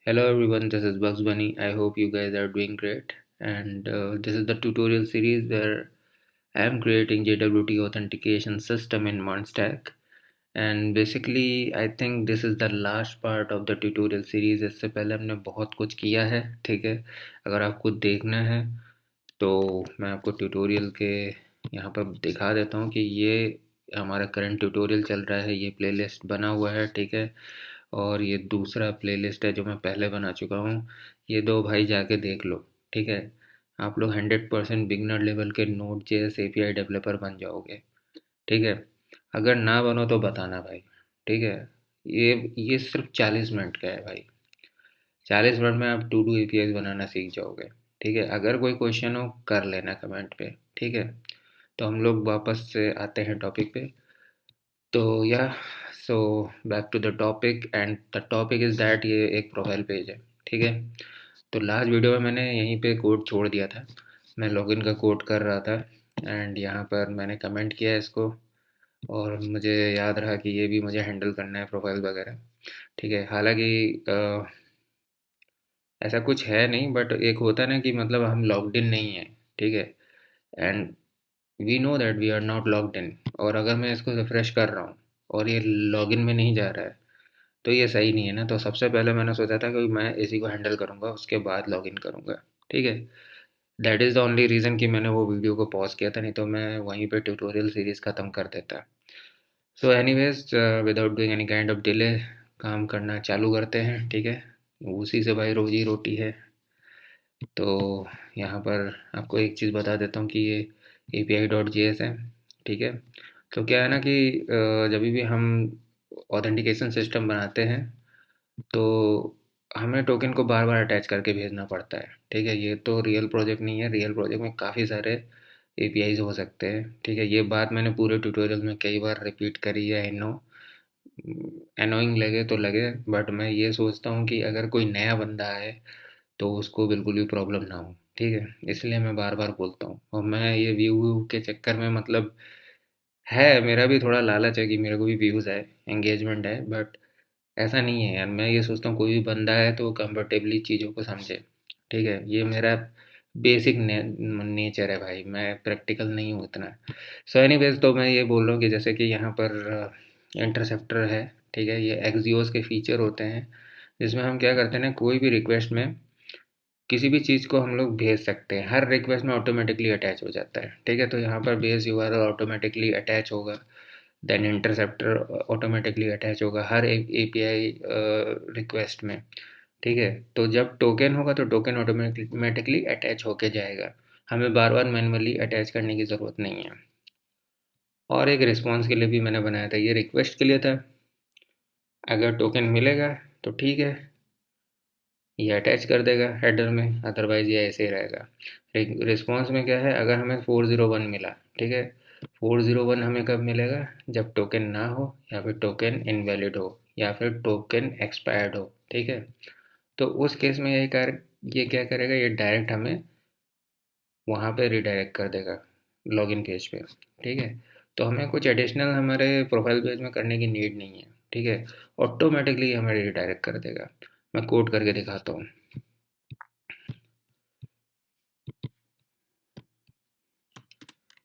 Hello everyone, this is Bugs Bunny. I hope you guys are doing great. And this is the tutorial series where I am creating JWT authentication system in Monstack. And basically, I think this is the last part of the tutorial series. इससे पहले हमने बहुत कुछ किया है, ठीक है। अगर आपको देखना है तो मैं आपको ट्यूटोरियल के यहाँ पर दिखा देता हूँ कि ये हमारा करंट ट्यूटोरियल चल रहा है, ये प्लेलिस्ट बना हुआ है, ठीक है। और ये दूसरा प्लेलिस्ट है जो मैं पहले बना चुका हूँ। ये दो भाई जाके देख लो, ठीक है। आप लोग 100% बिगनर लेवल के नोड जेएस एपीआई डेवलपर बन जाओगे, ठीक है। अगर ना बनो तो बताना भाई, ठीक है। ये सिर्फ 40 मिनट का है भाई। 40 मिनट में आप टू डू एपीआई बनाना सीख जाओगे, ठीक है। अगर कोई क्वेश्चन हो कर लेना कमेंट पे, ठीक है। तो हम लोग वापस से आते हैं टॉपिक पे। तो या so back to the topic and the topic is that ये एक प्रोफाइल पेज है, ठीक है। तो लास्ट वीडियो में मैंने यहीं पे कोड छोड़ दिया था। मैं लॉगिन का कोड कर रहा था एंड यहाँ पर मैंने कमेंट किया है इसको। और मुझे याद रहा कि ये भी मुझे हैंडल करना है प्रोफाइल वगैरह, ठीक है। हालांकि ऐसा कुछ है नहीं, बट एक होता है ना कि मतलब हम लॉग्ड इन नहीं है, ठीक है। And we know that we are not logged in. और अगर मैं इसको रिफ्रेश कर रहा हूँ और ये लॉगिन में नहीं जा रहा है तो ये सही नहीं है ना। तो सबसे पहले मैंने सोचा था कि मैं इसी को हैंडल करूँगा, उसके बाद लॉगिन करूँगा, ठीक है। That is the only reason कि मैंने वो वीडियो को पॉज किया था, नहीं तो मैं वहीं पे ट्यूटोरियल सीरीज़ ख़त्म कर देता। So anyways, without doing any kind of delay काम करना चालू करते हैं, ठीक है। उसी से भाई रोजी रोटी है। तो यहाँ पर आपको एक चीज़ बता देता हूँ कि ये API.js है, ठीक है। तो क्या है ना कि जब भी हम ऑथेंटिकेशन सिस्टम बनाते हैं तो हमें टोकन को बार बार अटैच करके भेजना पड़ता है, ठीक है। ये तो रियल प्रोजेक्ट नहीं है। रियल प्रोजेक्ट में काफ़ी सारे एपीआईज हो सकते हैं, ठीक है। ये बात मैंने पूरे ट्यूटोरियल में कई बार रिपीट करी है, आई नो। एनोइंग लगे तो लगे, बट मैं ये सोचता हूँ कि अगर कोई नया बंदा आए तो उसको बिल्कुल भी प्रॉब्लम ना हो, ठीक है। इसलिए मैं बार बार बोलता हूँ। और मैं ये व्यू व्यू के चक्कर में मतलब है, मेरा भी थोड़ा लालच है कि मेरे को भी व्यूज़ है, एंगेजमेंट है, बट ऐसा नहीं है यार। मैं ये सोचता हूँ कोई भी बंदा है तो कंफर्टेबली चीज़ों को समझे, ठीक है। ये मेरा बेसिक नेचर है भाई, मैं प्रैक्टिकल नहीं हूँ इतना। सो एनीवेज, तो मैं ये बोल रहा हूँ कि जैसे कि यहाँ पर इंटरसेप्टर है, ठीक है। ये एक्सियोस के फीचर होते हैं जिसमें हम क्या करते हैं ना, कोई भी रिक्वेस्ट में किसी भी चीज़ को हम लोग भेज सकते हैं। हर रिक्वेस्ट में ऑटोमेटिकली अटैच हो जाता है, ठीक है। तो यहाँ पर बेस यूआरएल ऑटोमेटिकली अटैच होगा, देन इंटरसेप्टर ऑटोमेटिकली अटैच होगा हर एक एपीआई रिक्वेस्ट में, ठीक है। तो जब टोकन होगा तो टोकन ऑटोमेटिकली अटैच होके जाएगा। हमें बार बार मैनुअली अटैच करने की ज़रूरत नहीं है। और एक रिस्पॉन्स के लिए भी मैंने बनाया था, ये रिक्वेस्ट के लिए था। अगर टोकन मिलेगा तो ठीक है, ये अटैच कर देगा हेडर में, अदरवाइज ये ऐसे ही रहेगा। रिस्पॉन्स में क्या है, अगर हमें 401 मिला, ठीक है। 401 हमें कब मिलेगा, जब टोकन ना हो, या फिर टोकन इनवैलिड हो, या फिर टोकन एक्सपायर्ड हो, ठीक है। तो उस केस में ये क्या करेगा, ये डायरेक्ट हमें वहाँ पे रिडायरेक्ट कर देगा लॉगिन पेज पे, ठीक है। तो हमें कुछ एडिशनल हमारे प्रोफाइल पेज में करने की नीड नहीं है, ठीक है। ऑटोमेटिकली हमें रिडायरेक्ट कर देगा। मैं कोड करके दिखाता हूँ।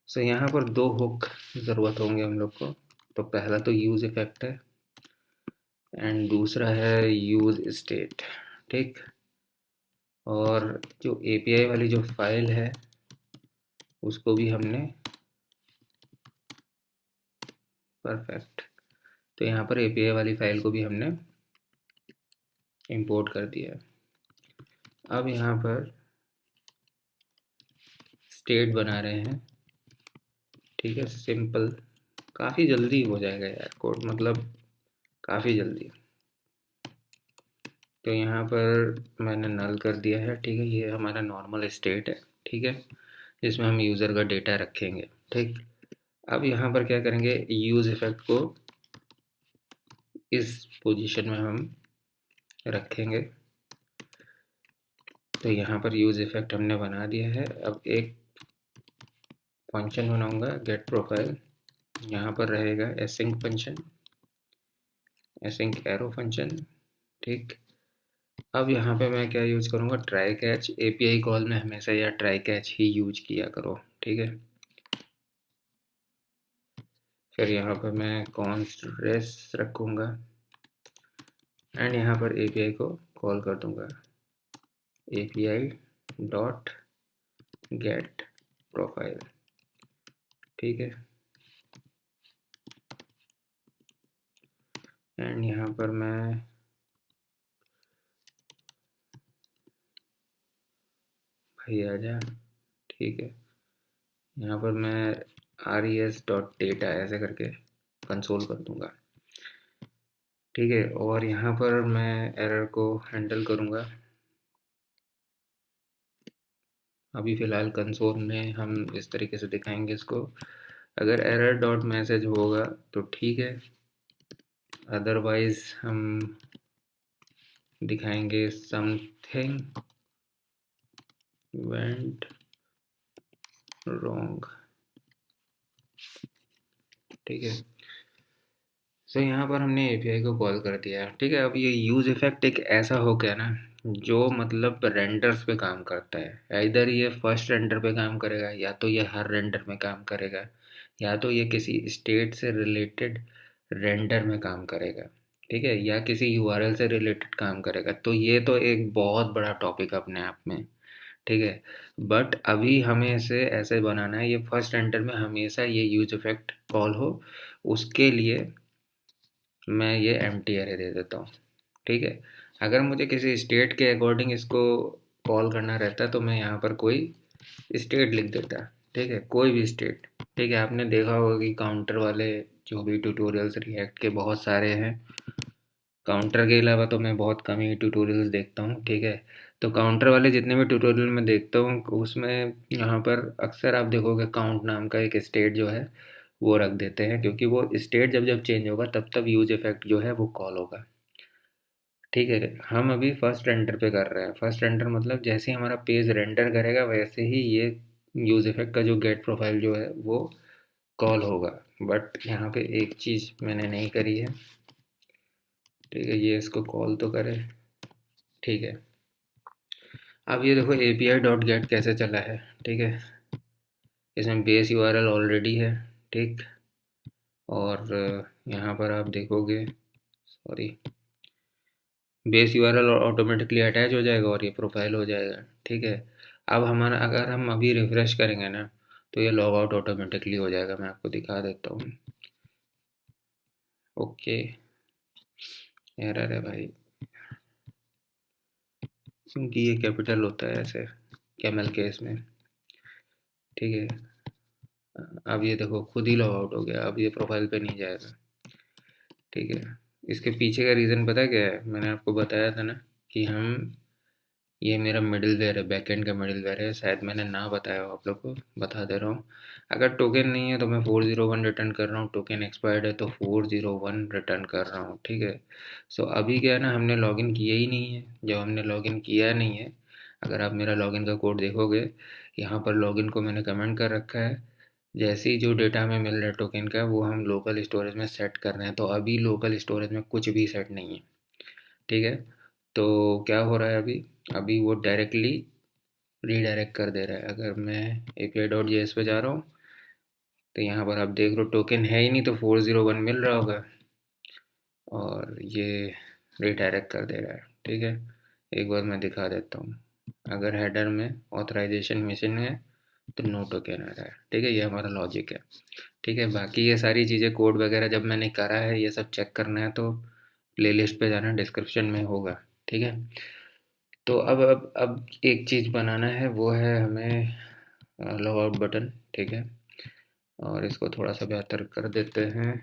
सो यहाँ पर दो हुक ज़रूरत होंगे हम लोग को। तो पहला तो यूज़ इफेक्ट है एंड दूसरा है यूज़ स्टेट, ठीक। और जो एपीआई वाली जो फाइल है उसको भी हमने, परफेक्ट। तो यहाँ पर एपीआई वाली फाइल को भी हमने इंपोर्ट कर दिया है। अब यहाँ पर स्टेट बना रहे हैं, ठीक है। सिंपल, काफ़ी जल्दी हो जाएगा यार कोड, मतलब काफ़ी जल्दी। तो यहाँ पर मैंने नल कर दिया है, ठीक है। ये हमारा नॉर्मल स्टेट है, ठीक है, जिसमें हम यूज़र का डेटा रखेंगे, ठीक। अब यहाँ पर क्या करेंगे, यूज़ इफेक्ट को इस पोजीशन में हम रखेंगे। तो यहाँ पर यूज़ इफेक्ट हमने बना दिया है। अब एक फंक्शन बनाऊंगा, गेट प्रोफाइल। यहाँ पर रहेगा async function, async arrow function, ठीक। अब यहाँ पे मैं क्या यूज़ करूँगा, ट्राई कैच। एपीआई कॉल में हमेशा या ट्राई कैच ही यूज किया करो, ठीक है। फिर यहाँ पर मैं कॉन्स्ट रेस रखूँगा एंड यहाँ पर एपीआई को कॉल कर दूँगा, एपीआई डॉट गेट प्रोफाइल, ठीक है। एंड यहाँ पर मैं भाई आजा, ठीक है। यहाँ पर मैं res डॉट डेटा ऐसे करके कंसोल कर दूँगा, ठीक है। और यहाँ पर मैं एरर को हैंडल करूँगा। अभी फ़िलहाल कंसोल में हम इस तरीके से दिखाएंगे इसको। अगर एरर डॉट मैसेज होगा तो ठीक है, अदरवाइज हम दिखाएंगे समथिंग वेंट रॉन्ग, ठीक है। सो यहाँ पर हमने एपीआई को कॉल कर दिया, ठीक है। अब ये यूज़ इफ़ेक्ट एक ऐसा हो गया ना जो मतलब रेंडर्स पे काम करता है। इधर ये फर्स्ट रेंडर पे काम करेगा, या तो ये हर रेंडर में काम करेगा, या तो ये किसी स्टेट से रिलेटेड रेंडर में काम करेगा, ठीक है, या किसी यूआरएल से रिलेटेड काम करेगा। तो ये तो एक बहुत बड़ा टॉपिक अपने आप में, ठीक है। बट अभी हमें इसे ऐसे बनाना है, ये फर्स्ट रेंडर में हमेशा ये यूज इफेक्ट कॉल हो, उसके लिए मैं ये एम्प्टी अरे दे देता हूँ, ठीक है। अगर मुझे किसी स्टेट के अकॉर्डिंग इसको कॉल करना रहता तो मैं यहाँ पर कोई स्टेट लिख देता, ठीक है, कोई भी स्टेट, ठीक है। आपने देखा होगा कि काउंटर वाले जो भी ट्यूटोरियल्स रिएक्ट के बहुत सारे हैं, काउंटर के अलावा तो मैं बहुत कम ही ट्यूटोरियल्स देखता हूँ, ठीक है। तो काउंटर वाले जितने भी ट्यूटोरियल मैं देखता हूँ उसमें यहाँ पर अक्सर आप देखोगे काउंट नाम का एक स्टेट जो है वो रख देते हैं, क्योंकि वो स्टेट जब जब चेंज होगा तब तब यूज इफेक्ट जो है वो कॉल होगा, ठीक है। हम अभी फर्स्ट रेंडर पे कर रहे हैं। फर्स्ट रेंडर मतलब जैसे ही हमारा पेज रेंडर करेगा वैसे ही ये यूज इफेक्ट का जो गेट प्रोफाइल जो है वो कॉल होगा। बट यहाँ पे एक चीज़ मैंने नहीं करी है, ठीक है, ये इसको कॉल तो करे, ठीक है। अब ये देखो एपीआई डॉट गेट कैसे चला है, ठीक है। इसमें बेस यूआरएल ऑलरेडी है, ठीक। और यहाँ पर आप देखोगे, sorry, base URL automatically attach हो जाएगा और ये प्रोफाइल हो जाएगा, ठीक है। अब हमारा अगर हम अभी रिफ्रेश करेंगे ना तो ये लॉग आउट ऑटोमेटिकली हो जाएगा। मैं आपको दिखा देता हूँ। ओके, एरर है भाई, क्योंकि ये कैपिटल होता है ऐसे कैमल केस में, ठीक है। अब ये देखो खुद ही लॉग आउट हो गया, अब ये प्रोफाइल पे नहीं जाएगा, ठीक है। इसके पीछे का रीज़न पता क्या है? मैंने आपको बताया था ना कि हम, ये मेरा मिडिलवेयर है, बैकएंड का मिडिलवेयर है। शायद मैंने ना बताया हो आप लोग को, बता दे रहा हूँ। अगर टोकन नहीं है तो मैं 401 रिटर्न कर रहा हूँ, टोकन एक्सपायर्ड है तो 401 रिटर्न कर रहा हूँ, ठीक है। सो अभी क्या है ना, हमने लॉगिन किया ही नहीं है। जब हमने लॉगिन किया नहीं है, अगर आप मेरा लॉगिन का कोड देखोगे, यहाँ पर लॉगिन को मैंने कमेंट कर रखा है। जैसे ही जो डेटा हमें मिल रहा है टोकन का वो हम लोकल स्टोरेज में सेट कर रहे हैं, तो अभी लोकल स्टोरेज में कुछ भी सेट नहीं है, ठीक है। तो क्या हो रहा है अभी, अभी वो डायरेक्टली रीडायरेक्ट कर दे रहा है। अगर मैं एपीआई डॉट जेएस पे जा रहा हूँ तो यहाँ पर आप देख रहे हो टोकन है ही नहीं, तो 401 मिल रहा होगा और ये रीडायरेक्ट कर दे रहा है, ठीक है। एक बार मैं दिखा देता हूँ। अगर हेडर में ऑथराइजेशन मिशन है तो नो टोकन आ रहा है, ठीक है। ये हमारा लॉजिक है, ठीक है। बाकी ये सारी चीज़ें कोड वगैरह जब मैंने करा है ये सब चेक करना है तो प्लेलिस्ट पे जाना, डिस्क्रिप्शन में होगा, ठीक है। तो अब एक चीज़ बनाना है, वो है हमें लॉग आउट बटन, ठीक है। और इसको थोड़ा सा बेहतर कर देते हैं।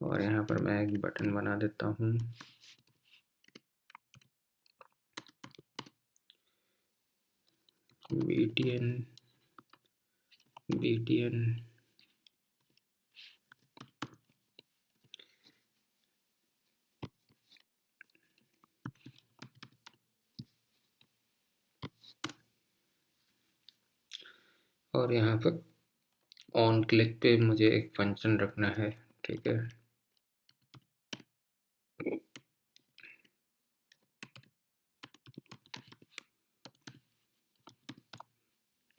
और यहाँ पर मैं एक बटन बना देता हूँ, बीटीएन बीटीएन और यहाँ पर ऑन क्लिक पे मुझे एक फंक्शन रखना है, ठीक है।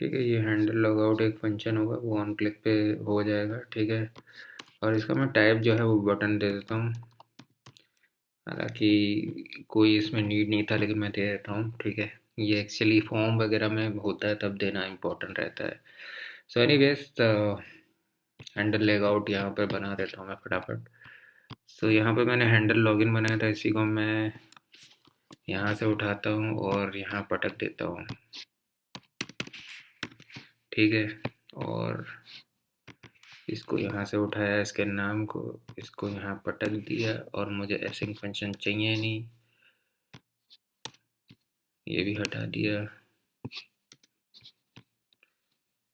ठीक है। ये हैंडल लॉगआउट एक फंक्शन होगा, वो ऑन क्लिक पे हो जाएगा, ठीक है। और इसका मैं टाइप जो है वो बटन दे देता हूँ, हालांकि कोई इसमें नीड नहीं था लेकिन मैं दे देता हूँ, ठीक है। ये एक्चुअली फॉर्म वगैरह में होता है तब देना इम्पोर्टेंट रहता है। सो एनीवेज हैंडल लेआउट यहाँ पर बना देता हूँ मैं फटाफट। सो यहाँ पे मैंने हैंडल लॉगिन बनाया था, इसी को मैं यहाँ से उठाता हूँ और यहाँ पटक देता हूँ, ठीक है। और इसको यहाँ से उठाया, इसके नाम को, इसको यहाँ पटक दिया, और मुझे एसिंक फंक्शन चाहिए नहीं, ये भी हटा दिया।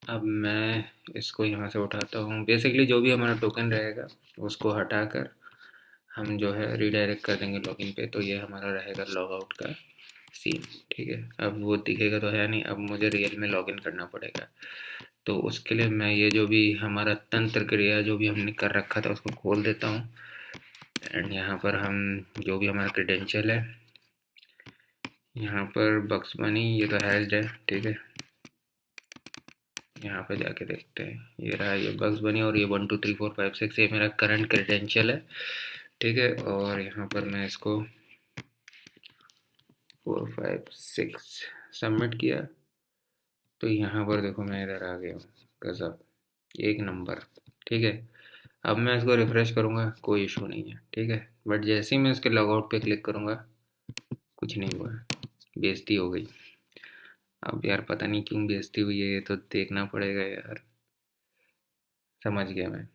अब मैं इसको यहाँ से उठाता हूँ, बेसिकली जो भी हमारा टोकन रहेगा उसको हटाकर हम जो है रीडायरेक्ट कर देंगे लॉगिन पे, तो ये हमारा रहेगा लॉगआउट का सीन, ठीक है। अब वो दिखेगा तो है नहीं, अब मुझे रियल में लॉगिन करना पड़ेगा। तो उसके लिए मैं ये जो भी हमारा तंत्र क्रिया जो भी हमने कर रखा था उसको खोल देता हूँ, एंड यहाँ पर हम जो भी हमारा क्रेडेंशियल है, यहाँ पर बक्स बनी, ये तो हैश्ड है, ठीक है। यहाँ पे जाके देखते हैं, ये रहा, ये बक्स बनी, और ये 1 2 3 4 5 6 ये मेरा करंट क्रेडेंशियल है, ठीक है। और यहाँ पर मैं इसको 4 5 6 सबमिट किया, तो यहाँ पर देखो मैं इधर आ गया हूँ, गजब, एक नंबर, ठीक है। अब मैं इसको रिफ्रेश करूँगा, कोई इशू नहीं है, ठीक है। बट जैसे ही मैं इसके लॉगआउट पे क्लिक करूँगा, कुछ नहीं हुआ, बेइज्जती हो गई। अब यार पता नहीं क्यों बेइज्जती हुई है, ये तो देखना पड़ेगा यार। समझ गया मैं,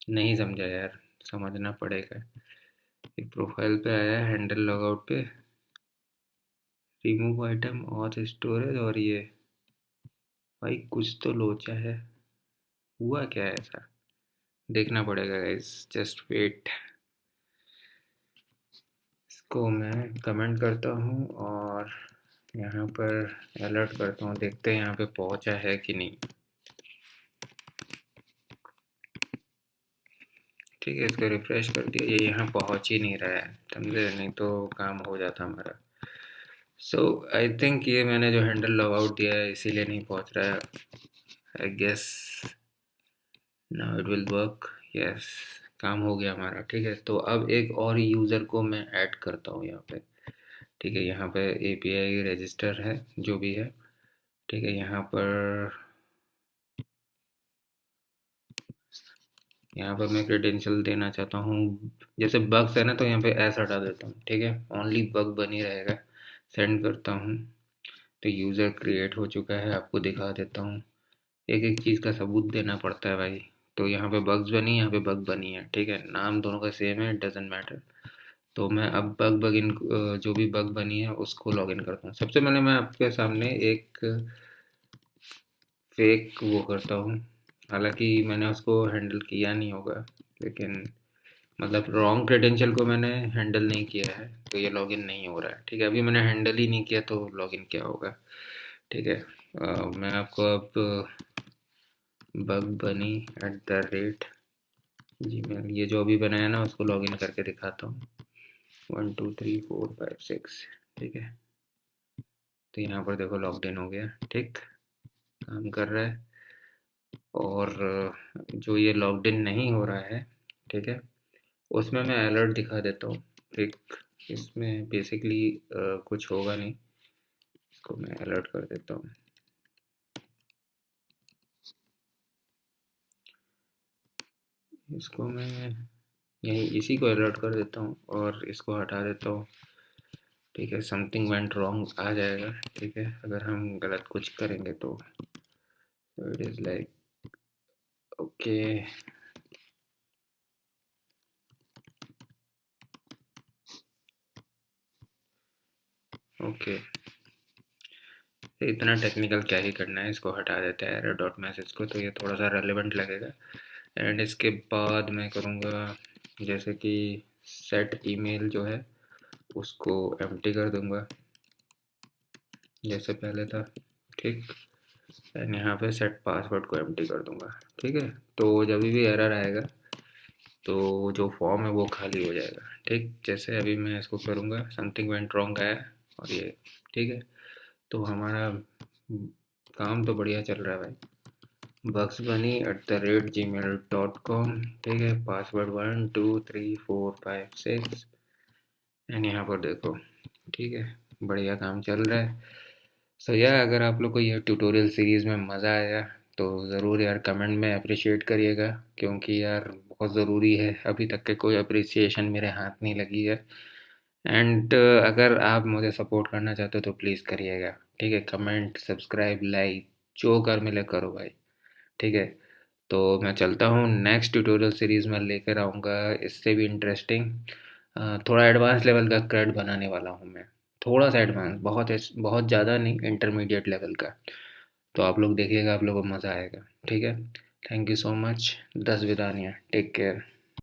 नहीं समझा यार, समझना पड़ेगा। एक प्रोफाइल पे आया हैंडल लॉगआउट पे, रिमूव आइटम ऑथ स्टोरेज, और ये भाई कुछ तो लोचा है, हुआ क्या है ऐसा, देखना पड़ेगा गाइस, जस्ट वेट। इसको मैं कमेंट करता हूँ और यहाँ पर अलर्ट करता हूँ, देखते हैं यहाँ पे पहुँचा है कि नहीं, ठीक है। इसको रिफ्रेश कर दिया, ये यहाँ पहुँच ही नहीं रहा है, समझे, नहीं तो काम हो जाता हमारा। सो आई थिंक ये मैंने जो हैंडल लॉग आउट दिया है इसीलिए नहीं पहुँच रहा है, I guess now it will work, yes, काम हो गया हमारा, ठीक है। तो अब एक और यूज़र को मैं ऐड करता हूँ यहाँ पे, ठीक है। यहाँ पे एपीआई रजिस्टर है जो भी है, ठीक है। यहाँ पर मैं क्रेडेंशियल देना चाहता हूँ, जैसे बग्स है ना, तो यहाँ पे एस हटा देता हूँ, ठीक है, ओनली बग बनी रहेगा। सेंड करता हूँ, तो यूज़र क्रिएट हो चुका है, आपको दिखा देता हूँ। एक एक चीज़ का सबूत देना पड़ता है भाई। तो यहाँ पे बग्स बनी, यहाँ पे बग बनी है, ठीक है, नाम दोनों का सेम है, डजेंट मैटर। तो मैं अब जो भी बग बनी है उसको लॉगिन करता हूँ। सबसे पहले मैं आपके सामने एक फेक वो करता हूँ, हालांकि मैंने उसको हैंडल किया नहीं होगा, लेकिन मतलब रॉन्ग क्रेडेंशियल को मैंने हैंडल नहीं किया है, तो ये लॉगिन नहीं हो रहा है, ठीक है। अभी मैंने हैंडल ही नहीं किया तो लॉगिन क्या होगा, ठीक है। मैं आपको अब बग बनी @gmail ये जो अभी बनाया ना उसको लॉगिन करके दिखाता हूँ, 1 2 3 4 5 6, ठीक है। तो यहाँ पर देखो लॉग्ड इन हो गया, ठीक, काम कर रहा है। और जो ये लॉग्ड इन नहीं हो रहा है, ठीक है, उसमें मैं अलर्ट दिखा देता हूँ, ठीक। इसमें बेसिकली कुछ होगा नहीं, इसको मैं अलर्ट कर देता हूँ। इसको मैं यही इसी को अलर्ट कर देता हूँ और इसको हटा देता हूँ, ठीक है। समथिंग वेंट रॉन्ग आ जाएगा, ठीक है, अगर हम गलत कुछ करेंगे तो it is like okay. Okay, इतना टेक्निकल क्या ही करना है, इसको हटा देते हैं एरर डॉट मैसेज को, तो ये थोड़ा सा रेलेवेंट लगेगा। एंड इसके बाद मैं करूँगा जैसे कि सेट ईमेल जो है उसको एम्प्टी कर दूँगा जैसे पहले था, ठीक। एंड यहाँ पे सेट पासवर्ड को एम्प्टी कर दूँगा, ठीक है। तो जब भी एरर आएगा तो जो फॉर्म है वो खाली हो जाएगा, ठीक। जैसे अभी मैं इसको करूँगा, समथिंग वेंट रॉन्ग आया और ये, ठीक है। तो हमारा काम तो बढ़िया चल रहा है भाई। bugsbunny@gmail.com, ठीक है। पासवर्ड 1 2 3 4 5 6, एंड यहाँ पर देखो, ठीक है। बढ़िया काम चल रहा है। सो यार, अगर आप लोग को ये ट्यूटोरियल सीरीज़ में मज़ा आया तो ज़रूर यार कमेंट में अप्रिशिएट करिएगा, क्योंकि यार बहुत ज़रूरी है। अभी तक के कोई अप्रिसिएशन मेरे हाथ नहीं लगी है। एंड अगर आप मुझे सपोर्ट करना चाहते हो तो प्लीज़ करिएगा, ठीक है। कमेंट, सब्सक्राइब, लाइक, जो कर मिले करो भाई, ठीक है। तो मैं चलता हूँ, नेक्स्ट ट्यूटोरियल सीरीज़ में लेकर आऊँगा इससे भी इंटरेस्टिंग, थोड़ा एडवांस लेवल का क्रड बनाने वाला हूँ मैं। थोड़ा सा एडवांस, बहुत ज़्यादा नहीं, इंटरमीडिएट लेवल का। तो आप लोग देखिएगा, आप लोगों को मज़ा आएगा, ठीक है। Thank you so much. 10 विदानिया, टेक केयर।